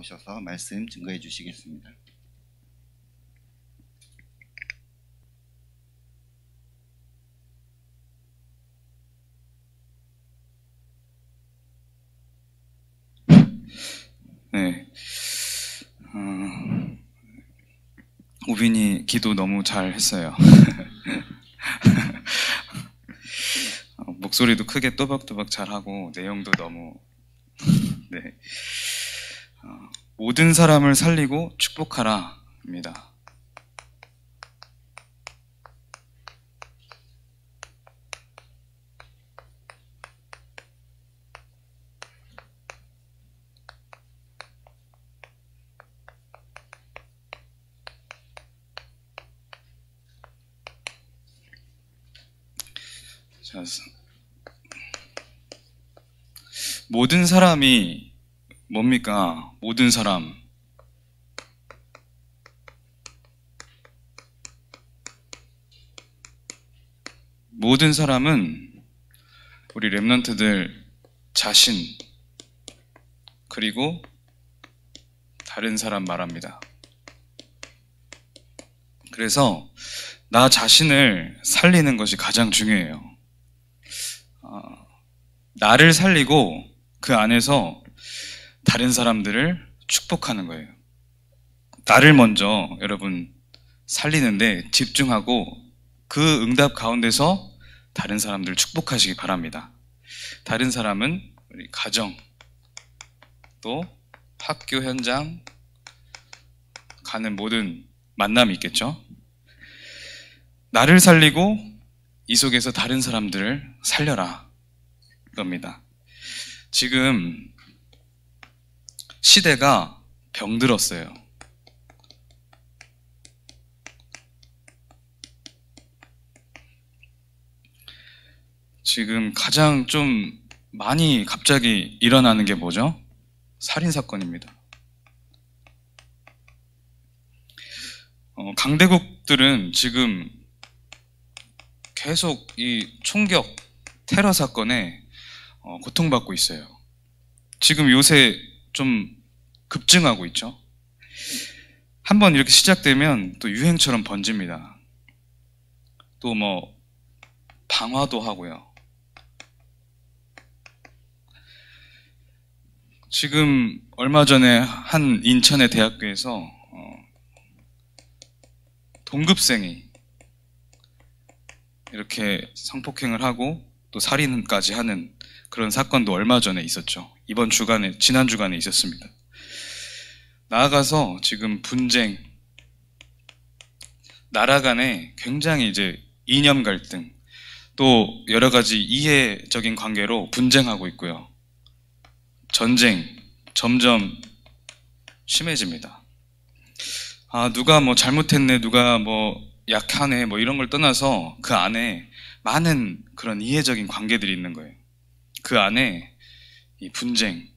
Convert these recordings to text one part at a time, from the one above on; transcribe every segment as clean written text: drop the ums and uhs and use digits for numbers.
나오셔서 말씀 증거해 주시겠습니다. 네, 우빈이 기도 너무 잘 했어요. 목소리도 크게 또박또박 잘하고 내용도 너무 네. 모든 사람을 살리고 축복하라 입니다. 자, 모든 사람이 뭡니까? 모든 사람. 모든 사람은 우리 렘넌트들 자신 그리고 다른 사람 말합니다. 그래서 나 자신을 살리는 것이 가장 중요해요. 나를 살리고 그 안에서 다른 사람들을 축복하는 거예요. 나를 먼저 여러분 살리는데 집중하고 그 응답 가운데서 다른 사람들을 축복하시기 바랍니다. 다른 사람은 우리 가정, 또 학교 현장 가는 모든 만남이 있겠죠. 나를 살리고 이 속에서 다른 사람들을 살려라 겁니다. 지금 시대가 병들었어요. 지금 가장 좀 많이 갑자기 일어나는 게 뭐죠? 살인사건입니다. 강대국들은 지금 계속 이 총격, 테러 사건에 고통받고 있어요. 지금 요새 좀 급증하고 있죠. 한번 이렇게 시작되면 또 유행처럼 번집니다. 또 뭐 방화도 하고요. 지금 얼마 전에 한 인천의 대학교에서 동급생이 이렇게 성폭행을 하고 또 살인까지 하는 그런 사건도 얼마 전에 있었죠. 지난 주간에 있었습니다. 나아가서 지금 분쟁, 나라 간에 굉장히 이제 이념 갈등, 또 여러 가지 이해적인 관계로 분쟁하고 있고요. 전쟁 점점 심해집니다. 누가 뭐 잘못했네, 누가 뭐 약하네, 뭐 이런 걸 떠나서 그 안에 많은 그런 이해적인 관계들이 있는 거예요. 그 안에 이 분쟁,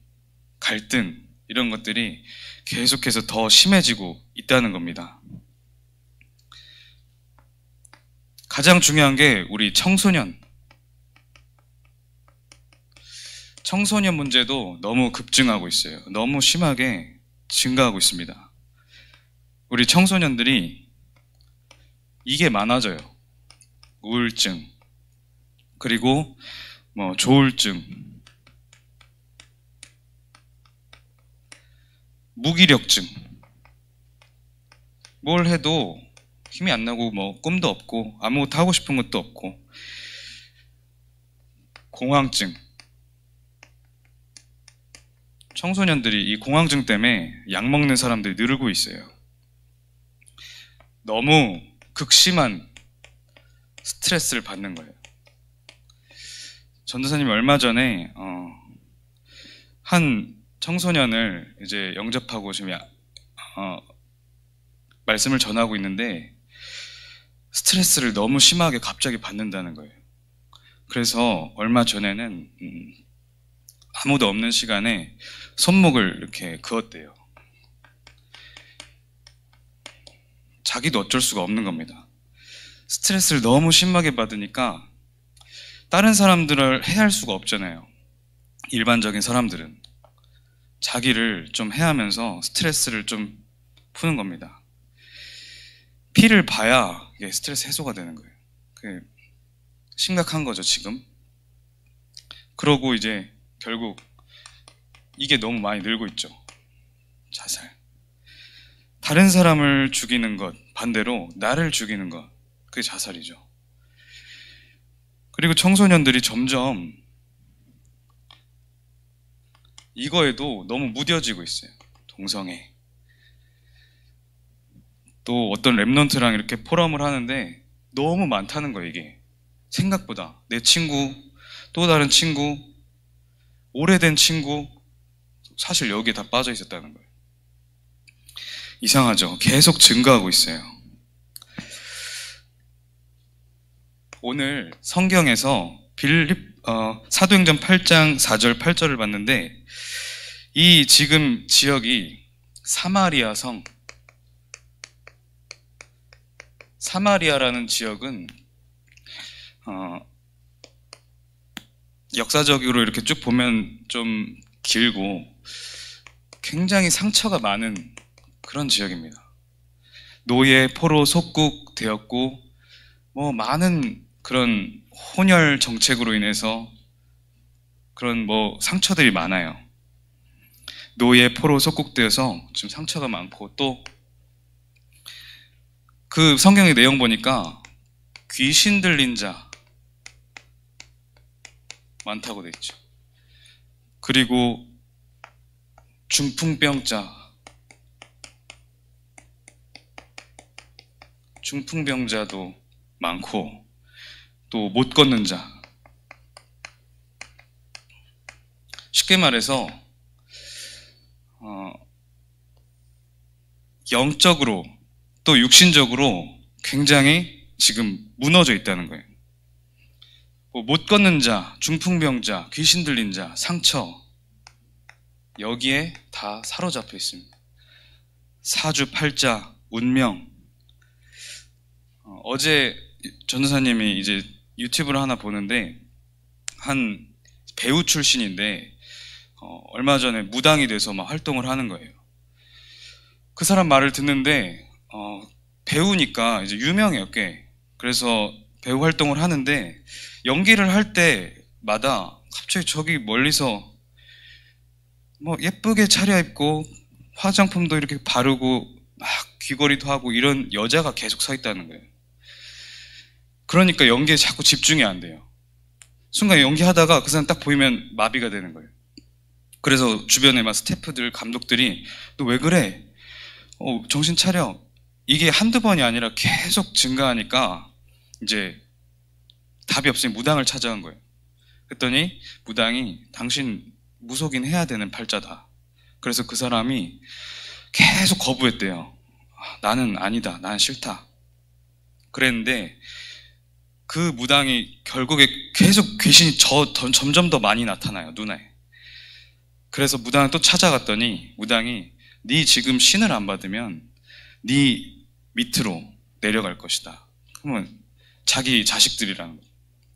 갈등 이런 것들이 계속해서 더 심해지고 있다는 겁니다. 가장 중요한 게 우리 청소년 문제도 너무 급증하고 있어요. 너무 심하게 증가하고 있습니다. 우리 청소년들이 이게 많아져요. 우울증, 그리고 뭐 조울증, 무기력증. 뭘 해도 힘이 안 나고 뭐 꿈도 없고 아무것도 하고 싶은 것도 없고, 공황증. 청소년들이 이 공황증 때문에 약 먹는 사람들이 늘고 있어요. 너무 극심한 스트레스를 받는 거예요. 전도사님이 얼마 전에 한 청소년을 이제 영접하고 지금 말씀을 전하고 있는데 스트레스를 너무 심하게 갑자기 받는다는 거예요. 그래서 얼마 전에는 아무도 없는 시간에 손목을 이렇게 그었대요. 자기도 어쩔 수가 없는 겁니다. 스트레스를 너무 심하게 받으니까 다른 사람들을 해할 수가 없잖아요. 일반적인 사람들은 자기를 좀 해하면서 스트레스를 좀 푸는 겁니다. 피를 봐야 이게 스트레스 해소가 되는 거예요. 심각한 거죠, 지금. 그러고 이제 결국 이게 너무 많이 늘고 있죠. 자살. 다른 사람을 죽이는 것, 반대로 나를 죽이는 것, 그게 자살이죠. 그리고 청소년들이 점점 이거에도 너무 무뎌지고 있어요. 동성애. 또 어떤 랩런트랑 이렇게 포럼을 하는데 너무 많다는 거예요, 이게. 생각보다. 내 친구, 또 다른 친구, 오래된 친구, 사실 여기에 다 빠져 있었다는 거예요. 이상하죠? 계속 증가하고 있어요. 오늘 성경에서 사도행전 8장 4절 8절을 봤는데 이 지금 지역이 사마리아 성, 사마리아라는 지역은 역사적으로 이렇게 쭉 보면 좀 길고 굉장히 상처가 많은 그런 지역입니다. 노예, 포로, 속국 되었고 뭐 많은 그런 혼혈 정책으로 인해서 그런 뭐 상처들이 많아요. 노예, 포로, 속국되어서 지금 상처가 많고 또 그 성경의 내용 보니까 귀신 들린 자 많다고 돼 있죠. 그리고 중풍병자, 중풍병자도 많고 또 못 걷는 자. 쉽게 말해서 영적으로 또 육신적으로 굉장히 지금 무너져 있다는 거예요. 못 걷는 자, 중풍병자, 귀신 들린 자, 상처, 여기에 다 사로잡혀 있습니다. 사주팔자, 운명. 어제 전도사님이 이제 유튜브를 하나 보는데 한 배우 출신인데 얼마 전에 무당이 돼서 막 활동을 하는 거예요. 그 사람 말을 듣는데 배우니까 이제 유명해요, 꽤. 그래서 배우 활동을 하는데 연기를 할 때마다 갑자기 저기 멀리서 뭐 예쁘게 차려입고 화장품도 이렇게 바르고 막 귀걸이도 하고 이런 여자가 계속 서 있다는 거예요. 그러니까 연기에 자꾸 집중이 안 돼요. 순간 연기하다가 그 사람 딱 보이면 마비가 되는 거예요. 그래서 주변에 막 스태프들, 감독들이 너 왜 그래? 정신 차려. 이게 한두 번이 아니라 계속 증가하니까 이제 답이 없으니 무당을 찾아간 거예요. 그랬더니 무당이 당신 무속인 해야 되는 팔자다. 그래서 그 사람이 계속 거부했대요. 나는 아니다. 나는 싫다. 그랬는데 그 무당이 결국에 계속 귀신이 점점 더 많이 나타나요, 눈에. 그래서 무당을 또 찾아갔더니 무당이 네 지금 신을 안 받으면 네 밑으로 내려갈 것이다. 그러면 자기 자식들이랑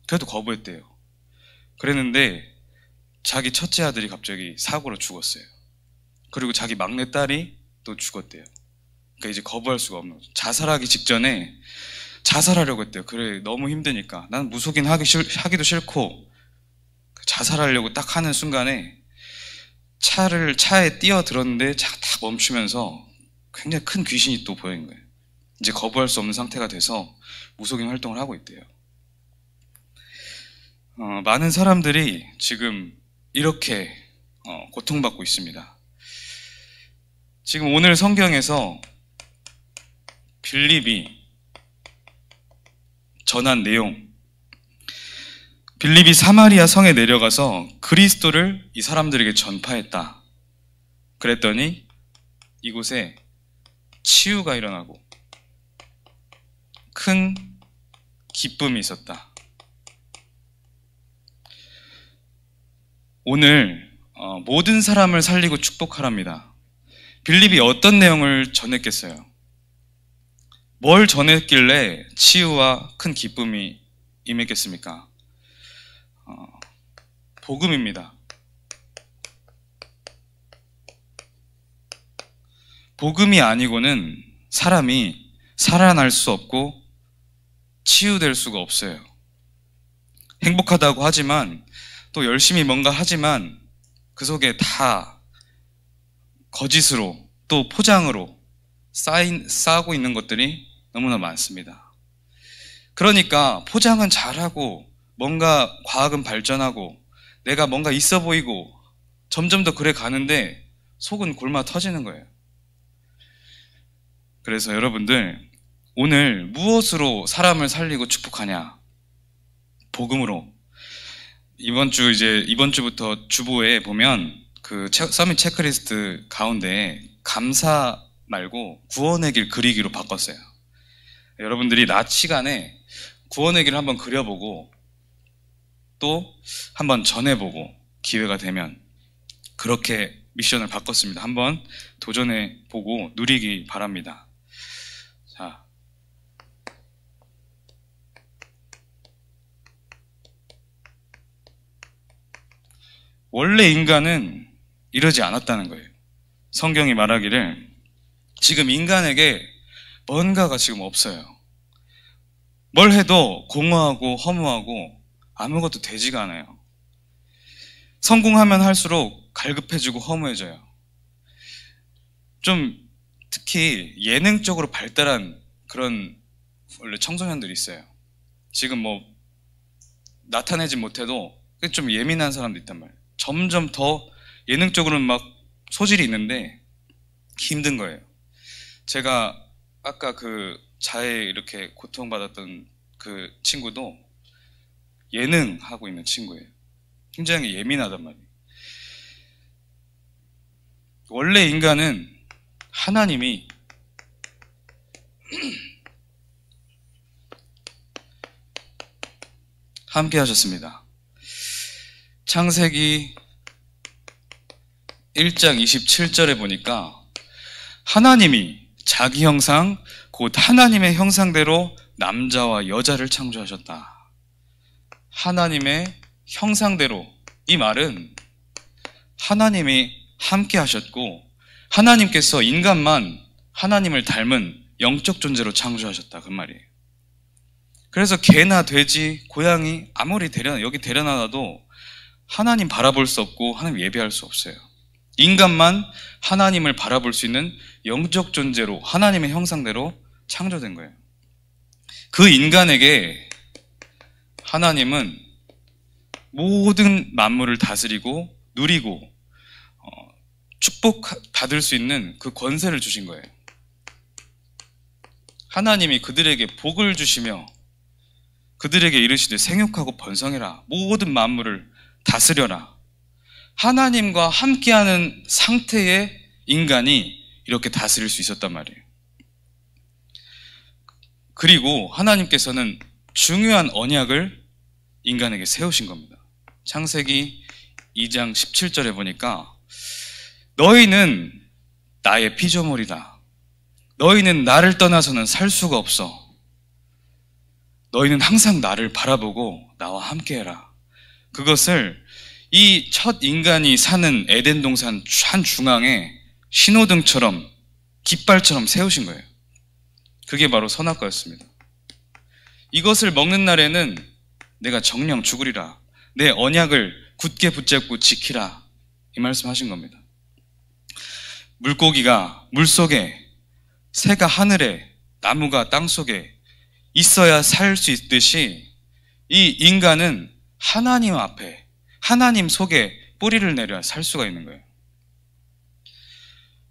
그래도 거부했대요. 그랬는데 자기 첫째 아들이 갑자기 사고로 죽었어요. 그리고 자기 막내 딸이 또 죽었대요. 그러니까 이제 거부할 수가 없는 거죠. 자살하기 직전에 자살하려고 했대요. 그래, 너무 힘드니까. 난 무속인 하기도 싫고 자살하려고 딱 하는 순간에 차에 뛰어들었는데 차가 다 멈추면서 굉장히 큰 귀신이 또 보인 거예요. 이제 거부할 수 없는 상태가 돼서 무속인 활동을 하고 있대요. 많은 사람들이 지금 이렇게 고통받고 있습니다. 지금 오늘 성경에서 빌립이 전한 내용, 빌립이 사마리아 성에 내려가서 그리스도를 이 사람들에게 전파했다. 그랬더니 이곳에 치유가 일어나고 큰 기쁨이 있었다. 오늘 모든 사람을 살리고 축복하랍니다. 빌립이 어떤 내용을 전했겠어요? 뭘 전했길래 치유와 큰 기쁨이 임했겠습니까? 복음입니다. 복음이 아니고는 사람이 살아날 수 없고 치유될 수가 없어요. 행복하다고 하지만 또 열심히 뭔가 하지만 그 속에 다 거짓으로 또 포장으로 쌓고 있는 것들이 너무나 많습니다. 그러니까 포장은 잘하고 뭔가 과학은 발전하고 내가 뭔가 있어 보이고 점점 더 그래 가는데 속은 골마 터지는 거예요. 그래서 여러분들 오늘 무엇으로 사람을 살리고 축복하냐? 복음으로. 이번 주부터 주보에 보면 그 서밋 체크리스트 가운데 감사 말고 구원의 길 그리기로 바꿨어요. 여러분들이 낮 시간에 구원의 길을 한번 그려보고 또 한번 전해보고 기회가 되면 그렇게 미션을 바꿨습니다. 한번 도전해보고 누리기 바랍니다. 자, 원래 인간은 이러지 않았다는 거예요. 성경이 말하기를 지금 인간에게 뭔가가 지금 없어요. 뭘 해도 공허하고 허무하고 아무것도 되지가 않아요. 성공하면 할수록 갈급해지고 허무해져요. 좀 특히 예능적으로 발달한 그런 원래 청소년들이 있어요. 지금 뭐 나타내지 못해도 좀 예민한 사람도 있단 말이에요. 점점 더 예능적으로는 막 소질이 있는데 힘든 거예요. 제가 아까 그 자해 이렇게 고통받았던 그 친구도 예능하고 있는 친구예요. 굉장히 예민하단 말이에요. 원래 인간은 하나님이 함께 하셨습니다. 창세기 1장 27절에 보니까 하나님이 자기 형상 곧 하나님의 형상대로 남자와 여자를 창조하셨다. 하나님의 형상대로, 이 말은 하나님이 함께 하셨고 하나님께서 인간만 하나님을 닮은 영적 존재로 창조하셨다 그 말이에요. 그래서 개나 돼지, 고양이 아무리 여기 데려놔도 하나님 바라볼 수 없고 하나님 예배할 수 없어요. 인간만 하나님을 바라볼 수 있는 영적 존재로 하나님의 형상대로 창조된 거예요. 그 인간에게 하나님은 모든 만물을 다스리고 누리고 축복받을 수 있는 그 권세를 주신 거예요. 하나님이 그들에게 복을 주시며 그들에게 이르시되 생육하고 번성해라. 모든 만물을 다스려라. 하나님과 함께하는 상태의 인간이 이렇게 다스릴 수 있었단 말이에요. 그리고 하나님께서는 중요한 언약을 인간에게 세우신 겁니다. 창세기 2장 17절에 보니까 너희는 나의 피조물이다. 너희는 나를 떠나서는 살 수가 없어. 너희는 항상 나를 바라보고 나와 함께해라. 그것을 이 첫 인간이 사는 에덴 동산 한 중앙에 신호등처럼 깃발처럼 세우신 거예요. 그게 바로 선악과였습니다. 이것을 먹는 날에는 내가 정령 죽으리라. 내 언약을 굳게 붙잡고 지키라. 이 말씀하신 겁니다. 물고기가 물속에, 새가 하늘에, 나무가 땅속에 있어야 살 수 있듯이 이 인간은 하나님 앞에, 하나님 속에 뿌리를 내려야 살 수가 있는 거예요.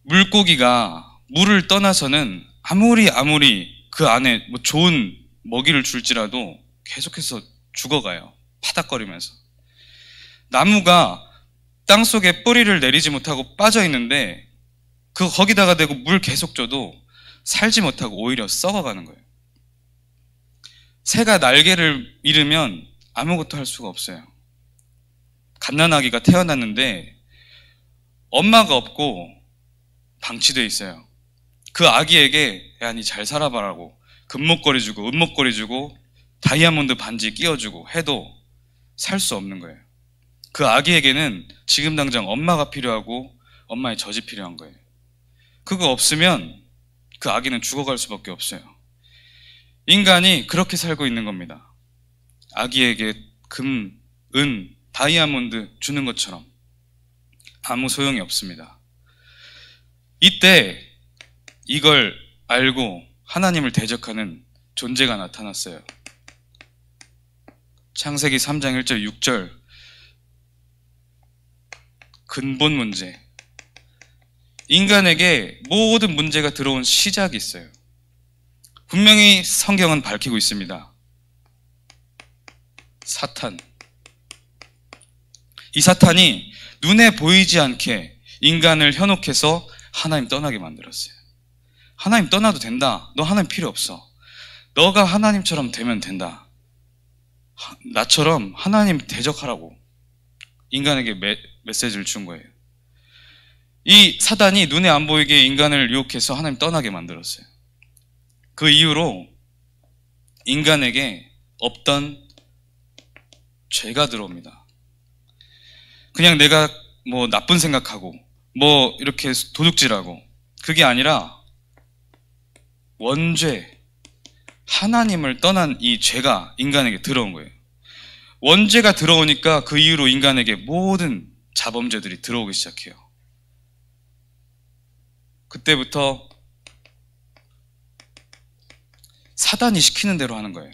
물고기가 물을 떠나서는 아무리 그 안에 뭐 좋은 먹이를 줄지라도 계속해서 죽어가요. 파닥거리면서. 나무가 땅속에 뿌리를 내리지 못하고 빠져 있는데 거기다가 대고 물 계속 줘도 살지 못하고 오히려 썩어가는 거예요. 새가 날개를 잃으면 아무것도 할 수가 없어요. 갓난아기가 태어났는데 엄마가 없고 방치되어 있어요. 그 아기에게 야, 니 잘 살아봐라고 금목걸이 주고 은목걸이 주고 다이아몬드 반지 끼워주고 해도 살 수 없는 거예요. 그 아기에게는 지금 당장 엄마가 필요하고 엄마의 젖이 필요한 거예요. 그거 없으면 그 아기는 죽어갈 수밖에 없어요. 인간이 그렇게 살고 있는 겁니다. 아기에게 금, 은, 다이아몬드 주는 것처럼 아무 소용이 없습니다. 이때 이걸 알고 하나님을 대적하는 존재가 나타났어요. 창세기 3장 1절 6절 근본 문제. 인간에게 모든 문제가 들어온 시작이 있어요. 분명히 성경은 밝히고 있습니다. 사탄. 이 사탄이 눈에 보이지 않게 인간을 현혹해서 하나님 떠나게 만들었어요. 하나님 떠나도 된다. 너 하나님 필요 없어. 너가 하나님처럼 되면 된다. 나처럼 하나님 대적하라고 인간에게 메시지를 준 거예요. 이 사단이 눈에 안 보이게 인간을 유혹해서 하나님 떠나게 만들었어요. 그 이후로 인간에게 없던 죄가 들어옵니다. 그냥 내가 뭐 나쁜 생각하고 뭐 이렇게 도둑질하고 그게 아니라 원죄, 하나님을 떠난 이 죄가 인간에게 들어온 거예요. 원죄가 들어오니까 그 이후로 인간에게 모든 자범죄들이 들어오기 시작해요. 그때부터 사단이 시키는 대로 하는 거예요.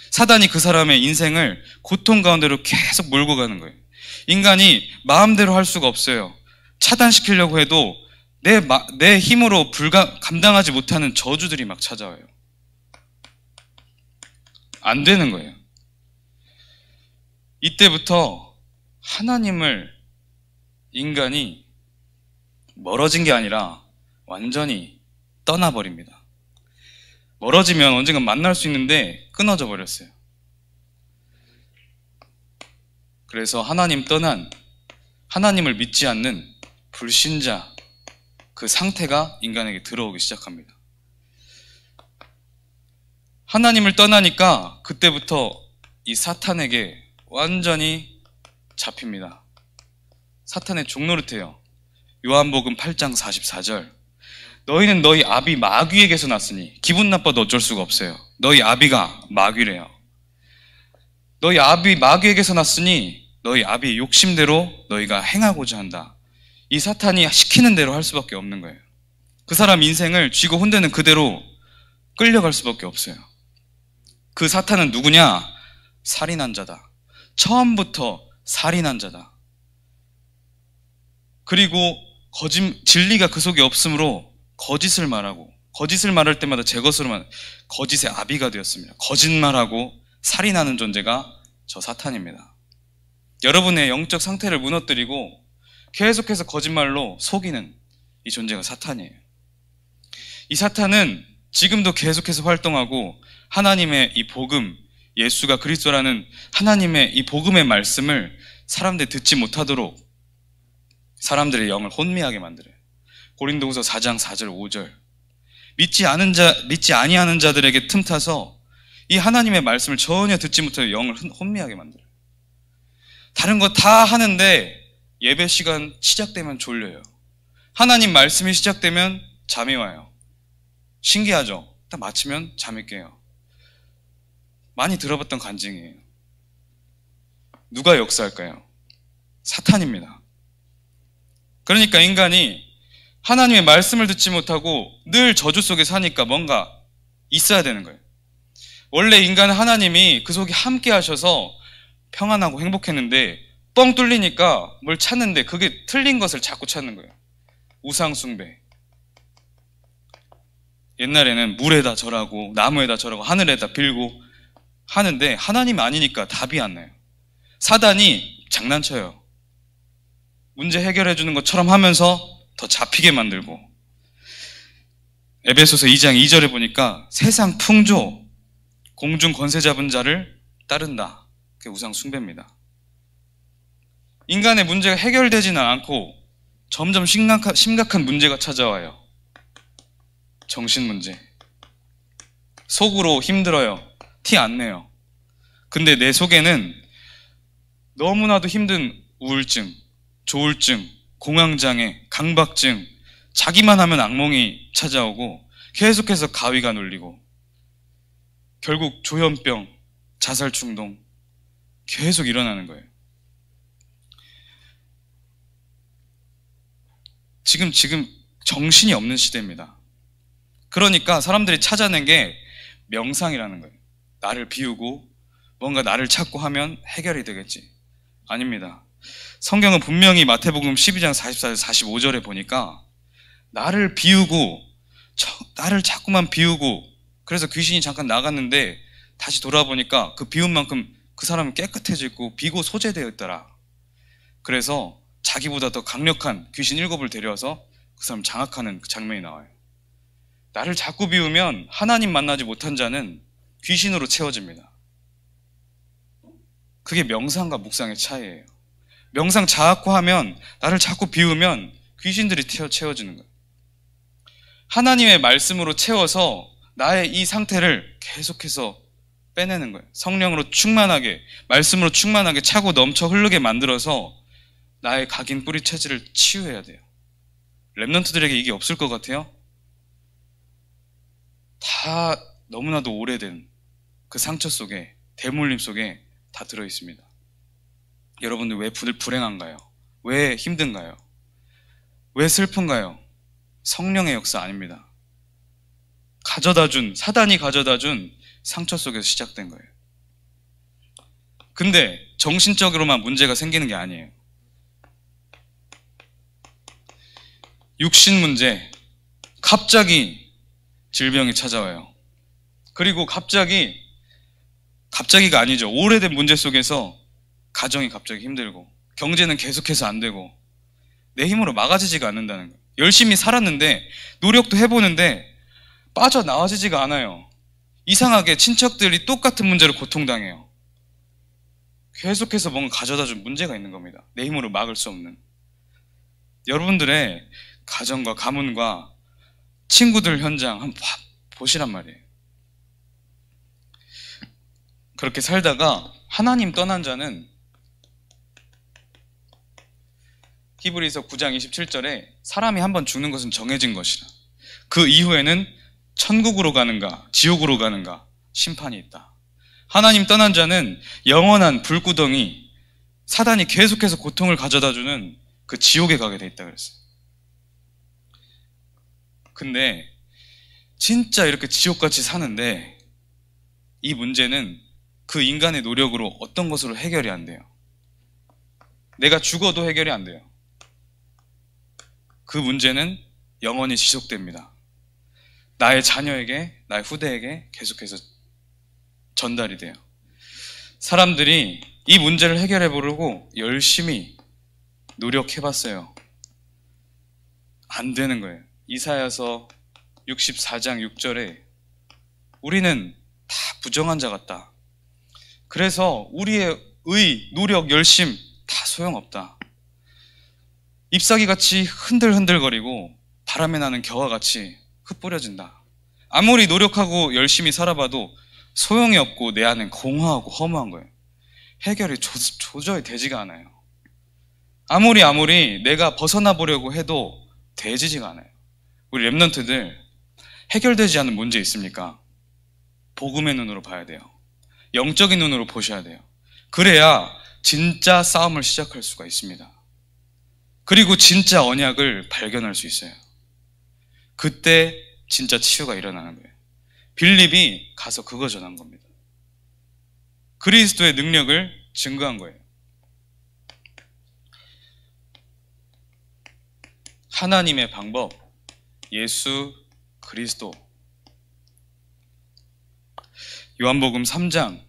사단이 그 사람의 인생을 고통 가운데로 계속 몰고 가는 거예요. 인간이 마음대로 할 수가 없어요. 차단시키려고 해도 내 힘으로 감당하지 못하는 저주들이 막 찾아와요. 안 되는 거예요. 이때부터 하나님을 인간이 멀어진 게 아니라 완전히 떠나버립니다. 멀어지면 언젠가 만날 수 있는데 끊어져 버렸어요. 그래서 하나님 떠난, 하나님을 믿지 않는 불신자, 그 상태가 인간에게 들어오기 시작합니다. 하나님을 떠나니까 그때부터 이 사탄에게 완전히 잡힙니다. 사탄의 종노릇해요. 요한복음 8장 44절. 너희는 너희 아비 마귀에게서 났으니 기분 나빠도 어쩔 수가 없어요. 너희 아비가 마귀래요. 너희 아비 마귀에게서 났으니 너희 아비의 욕심대로 너희가 행하고자 한다. 이 사탄이 시키는 대로 할 수밖에 없는 거예요. 그 사람 인생을 쥐고 혼대는 그대로 끌려갈 수밖에 없어요. 그 사탄은 누구냐? 살인한 자다. 처음부터 살인한 자다. 그리고 진리가 그 속에 없으므로 거짓을 말하고, 거짓을 말할 때마다 제 것으로 거짓의 아비가 되었습니다. 거짓말하고 살인하는 존재가 저 사탄입니다. 여러분의 영적 상태를 무너뜨리고 계속해서 거짓말로 속이는 이 존재가 사탄이에요. 이 사탄은 지금도 계속해서 활동하고 하나님의 이 복음, 예수가 그리스도라는 하나님의 이 복음의 말씀을 사람들이 듣지 못하도록 사람들의 영을 혼미하게 만들어요. 고린도후서 4장 4절 5절. 믿지 아니하는 자들에게 틈타서 이 하나님의 말씀을 전혀 듣지 못하고 영을 혼미하게 만들어요. 다른 거 다 하는데 예배 시간 시작되면 졸려요. 하나님 말씀이 시작되면 잠이 와요. 신기하죠? 딱 마치면 잠이 깨요. 많이 들어봤던 간증이에요. 누가 역사할까요? 사탄입니다. 그러니까 인간이 하나님의 말씀을 듣지 못하고 늘 저주 속에 사니까 뭔가 있어야 되는 거예요. 원래 인간은 하나님이 그 속에 함께 하셔서 평안하고 행복했는데 뻥 뚫리니까 뭘 찾는데 그게 틀린 것을 자꾸 찾는 거예요. 우상 숭배. 옛날에는 물에다 절하고 나무에다 절하고 하늘에다 빌고 하는데 하나님이 아니니까 답이 안 나요. 사단이 장난쳐요. 문제 해결해 주는 것처럼 하면서 더 잡히게 만들고. 에베소서 2장 2절에 보니까 세상 풍조, 공중 권세 잡은 자를 따른다. 그게 우상 숭배입니다. 인간의 문제가 해결되지는 않고 점점 심각한 문제가 찾아와요. 정신 문제. 속으로 힘들어요. 티 안 내요. 근데 내 속에는 너무나도 힘든 우울증, 조울증, 공황장애, 강박증, 자기만 하면 악몽이 찾아오고 계속해서 가위가 눌리고 결국 조현병, 자살 충동 계속 일어나는 거예요. 지금 정신이 없는 시대입니다. 그러니까 사람들이 찾아낸 게 명상이라는 거예요. 나를 비우고 뭔가 나를 찾고 하면 해결이 되겠지. 아닙니다. 성경은 분명히 마태복음 12장 44절 45절에 보니까 나를 비우고 나를 자꾸만 비우고 그래서 귀신이 잠깐 나갔는데 다시 돌아보니까 그 비운 만큼 그 사람은 깨끗해지고 비고 소재되어 있더라. 그래서 자기보다 더 강력한 귀신 7을 데려와서 그 사람 장악하는 그 장면이 나와요. 나를 자꾸 비우면 하나님 만나지 못한 자는 귀신으로 채워집니다. 그게 명상과 묵상의 차이예요. 명상 자꾸 하면 나를 자꾸 비우면 귀신들이 채워지는 거예요. 하나님의 말씀으로 채워서 나의 이 상태를 계속해서 빼내는 거예요. 성령으로 충만하게, 말씀으로 충만하게 차고 넘쳐 흐르게 만들어서 나의 각인 뿌리 체질을 치유해야 돼요. 랩런트들에게 이게 없을 것 같아요? 다 너무나도 오래된 그 상처 속에, 대물림 속에 다 들어있습니다. 여러분들 왜 불행한가요? 왜 힘든가요? 왜 슬픈가요? 성령의 역사 아닙니다. 사단이 가져다 준 상처 속에서 시작된 거예요. 근데 정신적으로만 문제가 생기는 게 아니에요. 육신 문제, 갑자기 질병이 찾아와요. 그리고 갑자기가 아니죠. 오래된 문제 속에서 가정이 갑자기 힘들고 경제는 계속해서 안 되고 내 힘으로 막아지지가 않는다는 거예요. 열심히 살았는데 노력도 해보는데 빠져나와지지가 않아요. 이상하게 친척들이 똑같은 문제로 고통당해요. 계속해서 뭔가 가져다준 문제가 있는 겁니다. 내 힘으로 막을 수 없는. 여러분들의 가정과 가문과 친구들 현장 한번 보시란 말이에요. 그렇게 살다가 하나님 떠난 자는 히브리서 9장 27절에 사람이 한번 죽는 것은 정해진 것이라. 그 이후에는 천국으로 가는가 지옥으로 가는가 심판이 있다. 하나님 떠난 자는 영원한 불구덩이, 사단이 계속해서 고통을 가져다주는 그 지옥에 가게 돼 있다 그랬어요. 근데 진짜 이렇게 지옥같이 사는데 이 문제는 그 인간의 노력으로 어떤 것으로 해결이 안 돼요. 내가 죽어도 해결이 안 돼요. 그 문제는 영원히 지속됩니다. 나의 자녀에게, 나의 후대에게 계속해서 전달이 돼요. 사람들이 이 문제를 해결해 보려고 열심히 노력해봤어요. 안 되는 거예요. 이사야서 64장 6절에 우리는 다 부정한 자 같다. 그래서 우리의 노력, 열심 다 소용없다. 잎사귀같이 흔들흔들거리고 바람에 나는 겨와 같이 흩뿌려진다. 아무리 노력하고 열심히 살아봐도 소용이 없고 내 안은 공허하고 허무한 거예요. 해결이 도저히 되지가 않아요. 아무리 내가 벗어나 보려고 해도 되지가 않아요. 우리 랩런트들 해결되지 않은 문제 있습니까? 복음의 눈으로 봐야 돼요. 영적인 눈으로 보셔야 돼요. 그래야 진짜 싸움을 시작할 수가 있습니다. 그리고 진짜 언약을 발견할 수 있어요. 그때 진짜 치유가 일어나는 거예요. 빌립이 가서 그거 전한 겁니다. 그리스도의 능력을 증거한 거예요. 하나님의 방법, 예수 그리스도. 요한복음 3장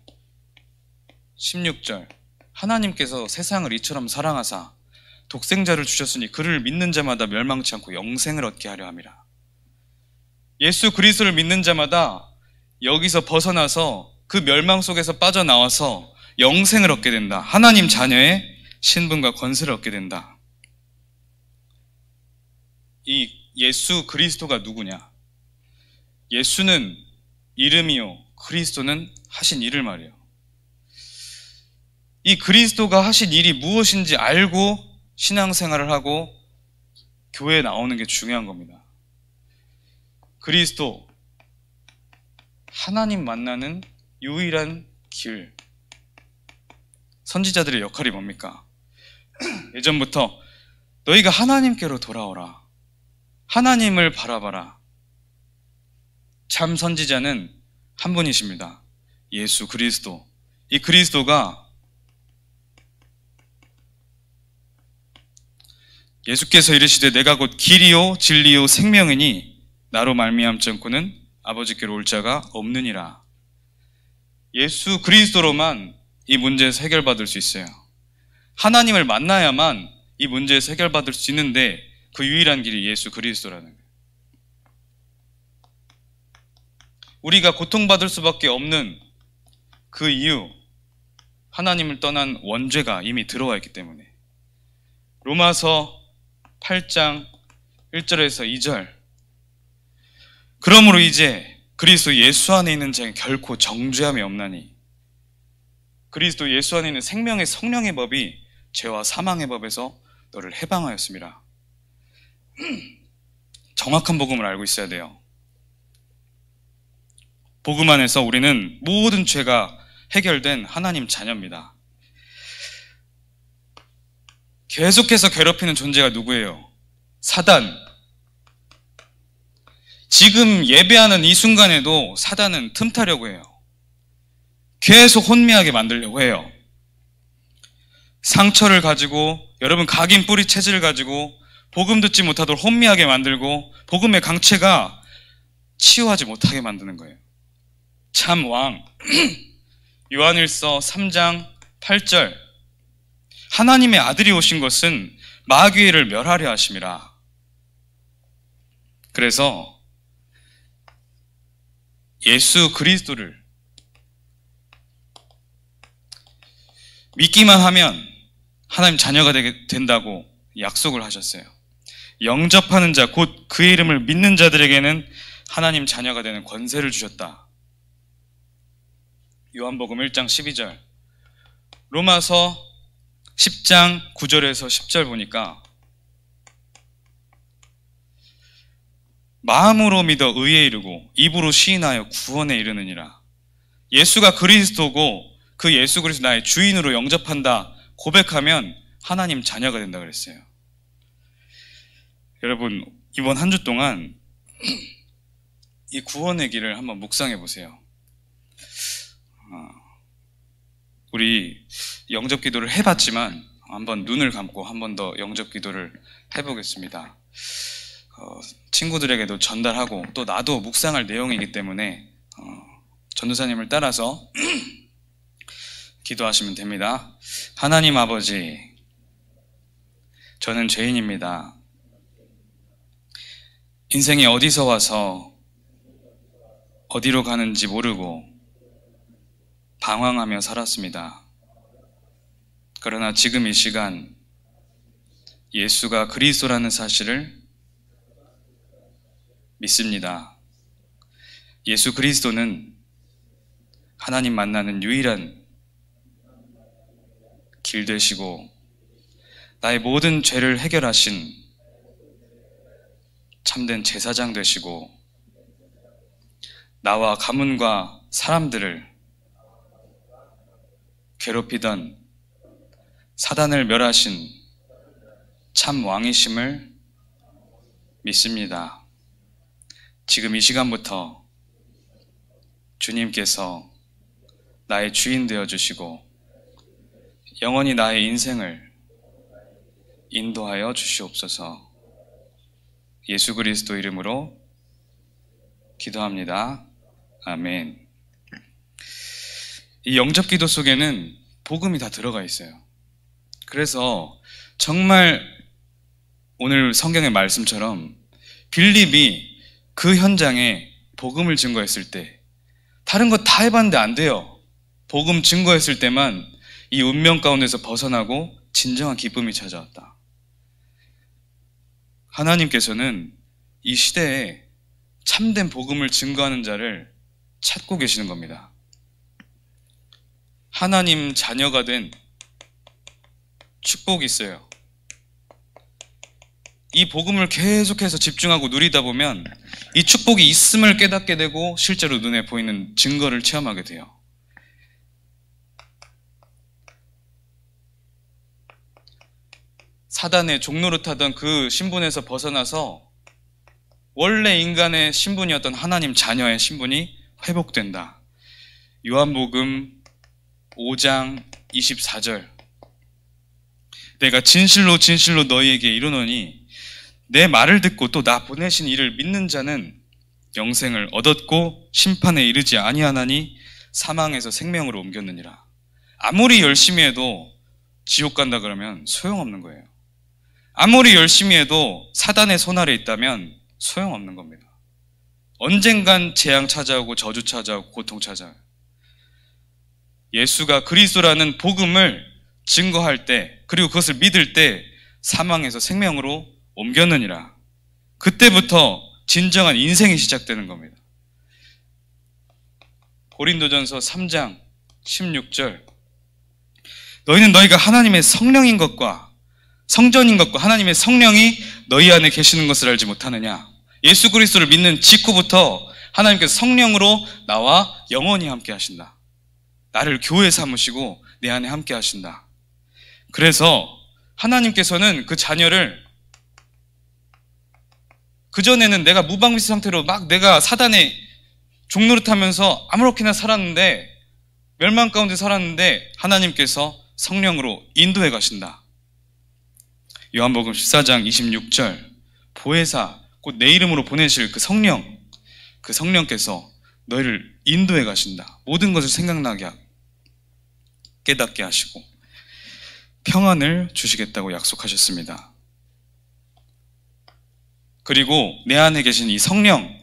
16절, 하나님께서 세상을 이처럼 사랑하사 독생자를 주셨으니 그를 믿는 자마다 멸망치 않고 영생을 얻게 하려 함이라. 예수 그리스도를 믿는 자마다 여기서 벗어나서 그 멸망 속에서 빠져나와서 영생을 얻게 된다. 하나님 자녀의 신분과 권세를 얻게 된다. 이 예수 그리스도가 누구냐? 예수는 이름이요, 그리스도는 하신 일을 말이에요. 이 그리스도가 하신 일이 무엇인지 알고 신앙생활을 하고 교회에 나오는 게 중요한 겁니다. 그리스도, 하나님 만나는 유일한 길. 선지자들의 역할이 뭡니까? 예전부터 너희가 하나님께로 돌아오라. 하나님을 바라봐라. 참 선지자는 한 분이십니다. 예수 그리스도. 이 그리스도가 예수께서 이르시되 내가 곧 길이요 진리요 생명이니 나로 말미암지 않고는 아버지께로 올 자가 없느니라. 예수 그리스도로만 이 문제에서 해결받을 수 있어요. 하나님을 만나야만 이 문제에서 해결받을 수 있는데 그 유일한 길이 예수 그리스도라는 거예요. 우리가 고통받을 수밖에 없는 그 이유, 하나님을 떠난 원죄가 이미 들어와 있기 때문에. 로마서 8장 1절에서 2절. 그러므로 이제 그리스도 예수 안에 있는 자에게 결코 정죄함이 없나니 그리스도 예수 안에 있는 생명의 성령의 법이 죄와 사망의 법에서 너를 해방하였습니다. 정확한 복음을 알고 있어야 돼요. 복음 안에서 우리는 모든 죄가 해결된 하나님 자녀입니다. 계속해서 괴롭히는 존재가 누구예요? 사단. 지금 예배하는 이 순간에도 사단은 틈타려고 해요. 계속 혼미하게 만들려고 해요. 상처를 가지고, 여러분 각인 뿌리 체질을 가지고 복음 듣지 못하도록 혼미하게 만들고 복음의 강체가 치유하지 못하게 만드는 거예요. 참 왕. 요한일서 3장 8절. 하나님의 아들이 오신 것은 마귀를 멸하려 하심이라. 그래서 예수 그리스도를 믿기만 하면 하나님 자녀가 된다고 약속을 하셨어요. 영접하는 자, 곧 그의 이름을 믿는 자들에게는 하나님 자녀가 되는 권세를 주셨다. 요한복음 1장 12절. 로마서 10장 9절에서 10절 보니까 마음으로 믿어 의에 이르고 입으로 시인하여 구원에 이르느니라. 예수가 그리스도고 그 예수 그리스도 나의 주인으로 영접한다 고백하면 하나님 자녀가 된다 그랬어요. 여러분 이번 한 주 동안 이 구원의 길을 한번 묵상해 보세요. 우리 영접 기도를 해봤지만 한번 눈을 감고 한 번 더 영접 기도를 해보겠습니다. 친구들에게도 전달하고 또 나도 묵상할 내용이기 때문에 전도사님을 따라서 기도하시면 됩니다. 하나님 아버지, 저는 죄인입니다. 인생이 어디서 와서 어디로 가는지 모르고 방황하며 살았습니다. 그러나 지금 이 시간 예수가 그리스도라는 사실을 믿습니다. 예수 그리스도는 하나님 만나는 유일한 길 되시고 나의 모든 죄를 해결하신 참된 제사장 되시고 나와 가문과 사람들을 괴롭히던 사단을 멸하신 참 왕이심을 믿습니다. 지금 이 시간부터 주님께서 나의 주인 되어주시고 영원히 나의 인생을 인도하여 주시옵소서. 예수 그리스도 이름으로 기도합니다. 아멘. 이 영접 기도 속에는 복음이 다 들어가 있어요. 그래서 정말 오늘 성경의 말씀처럼 빌립이 그 현장에 복음을 증거했을 때 다른 거 다 해봤는데 안 돼요. 복음 증거했을 때만 이 운명 가운데서 벗어나고 진정한 기쁨이 찾아왔다. 하나님께서는 이 시대에 참된 복음을 증거하는 자를 찾고 계시는 겁니다. 하나님 자녀가 된 축복이 있어요. 이 복음을 계속해서 집중하고 누리다 보면 이 축복이 있음을 깨닫게 되고 실제로 눈에 보이는 증거를 체험하게 돼요. 사단의 종노릇하던 그 신분에서 벗어나서 원래 인간의 신분이었던 하나님 자녀의 신분이 회복된다. 요한복음 5장 24절. 내가 진실로 진실로 너희에게 이르노니 내 말을 듣고 또 나 보내신 이를 믿는 자는 영생을 얻었고 심판에 이르지 아니하나니 사망에서 생명으로 옮겼느니라. 아무리 열심히 해도 지옥 간다 그러면 소용없는 거예요. 아무리 열심히 해도 사단의 손 아래 있다면 소용없는 겁니다. 언젠간 재앙 찾아오고 저주 찾아오고 고통 찾아와요. 예수가 그리스도라는 복음을 증거할 때, 그리고 그것을 믿을 때 사망에서 생명으로 옮겼느니라. 그때부터 진정한 인생이 시작되는 겁니다. 고린도전서 3장 16절. 너희는 너희가 하나님의 성령인 것과 성전인 것과 하나님의 성령이 너희 안에 계시는 것을 알지 못하느냐. 예수 그리스도를 믿는 직후부터 하나님께서 성령으로 나와 영원히 함께 하신다. 나를 교회 삼으시고 내 안에 함께 하신다. 그래서 하나님께서는 그 자녀를, 그전에는 내가 무방비스 상태로 막 내가 사단의 종노릇하면서 아무렇게나 살았는데, 멸망 가운데 살았는데 하나님께서 성령으로 인도해 가신다. 요한복음 14장 26절. 보혜사, 곧 내 이름으로 보내실 그 성령, 그 성령께서 너희를 인도해 가신다. 모든 것을 생각나게 하고 깨닫게 하시고 평안을 주시겠다고 약속하셨습니다. 그리고 내 안에 계신 이 성령,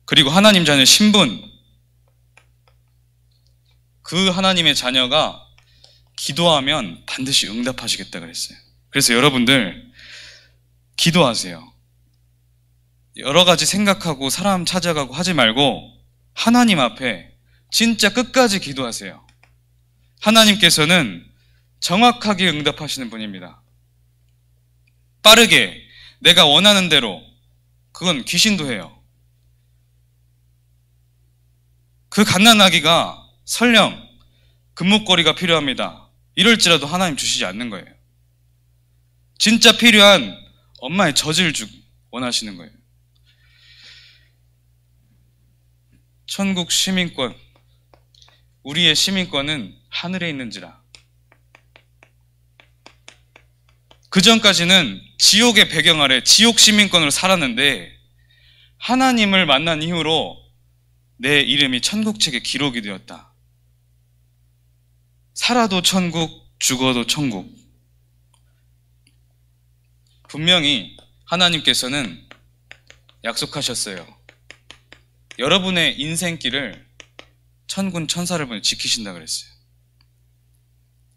그리고 하나님 자녀의 신분, 그 하나님의 자녀가 기도하면 반드시 응답하시겠다 그랬어요. 그래서 여러분들 기도하세요. 여러 가지 생각하고 사람 찾아가고 하지 말고 하나님 앞에 진짜 끝까지 기도하세요. 하나님께서는 정확하게 응답하시는 분입니다. 빠르게 내가 원하는 대로, 그건 귀신도 해요. 그 갓난아기가 설령 금목걸이가 필요합니다. 이럴지라도 하나님 주시지 않는 거예요. 진짜 필요한 엄마의 젖을 원하시는 거예요. 천국 시민권, 우리의 시민권은 하늘에 있는지라. 그 전까지는 지옥의 배경 아래 지옥 시민권으로 살았는데 하나님을 만난 이후로 내 이름이 천국책에 기록이 되었다. 살아도 천국, 죽어도 천국. 분명히 하나님께서는 약속하셨어요. 여러분의 인생길을 천군 천사를 보내 지키신다 그랬어요.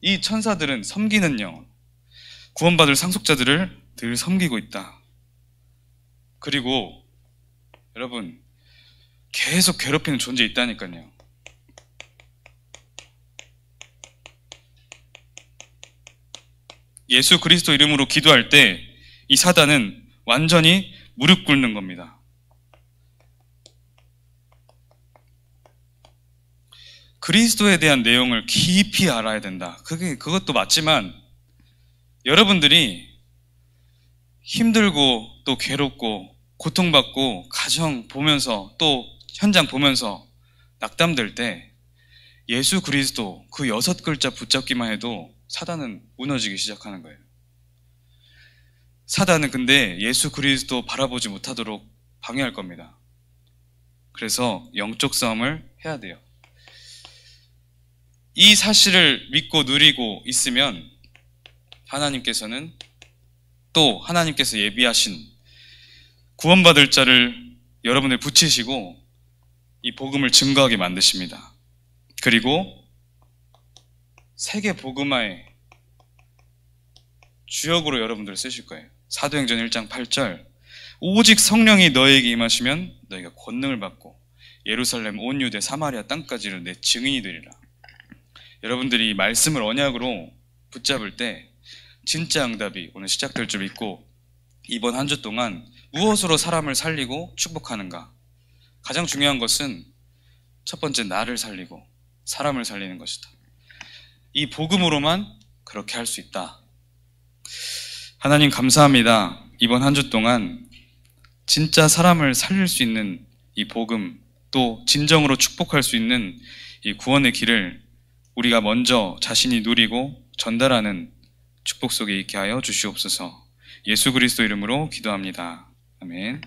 이 천사들은 섬기는 영혼, 구원받을 상속자들을 늘 섬기고 있다. 그리고 여러분, 계속 괴롭히는 존재 있다니까요. 예수 그리스도 이름으로 기도할 때 이 사단은 완전히 무릎 꿇는 겁니다. 그리스도에 대한 내용을 깊이 알아야 된다. 그것도 맞지만 여러분들이 힘들고 또 괴롭고 고통받고 가정 보면서 또 현장 보면서 낙담될 때 예수 그리스도 그 6글자 붙잡기만 해도 사단은 무너지기 시작하는 거예요. 사단은 근데 예수 그리스도 바라보지 못하도록 방해할 겁니다. 그래서 영적 싸움을 해야 돼요. 이 사실을 믿고 누리고 있으면 하나님께서는 또 하나님께서 예비하신 구원받을 자를 여러분을 붙이시고 이 복음을 증거하게 만드십니다. 그리고 세계 복음화의 주역으로 여러분들을 쓰실 거예요. 사도행전 1장 8절. 오직 성령이 너에게 임하시면 너희가 권능을 받고 예루살렘 온 유대 사마리아 땅까지를 내 증인이 되리라. 여러분들이 말씀을 언약으로 붙잡을 때 진짜 응답이 오늘 시작될 줄 믿고 이번 한 주 동안 무엇으로 사람을 살리고 축복하는가? 가장 중요한 것은 첫 번째, 나를 살리고 사람을 살리는 것이다. 이 복음으로만 그렇게 할 수 있다. 하나님 감사합니다. 이번 한 주 동안 진짜 사람을 살릴 수 있는 이 복음, 또 진정으로 축복할 수 있는 이 구원의 길을 우리가 먼저 자신이 누리고 전달하는 축복 속에 있게 하여 주시옵소서. 예수 그리스도 이름으로 기도합니다. 아멘.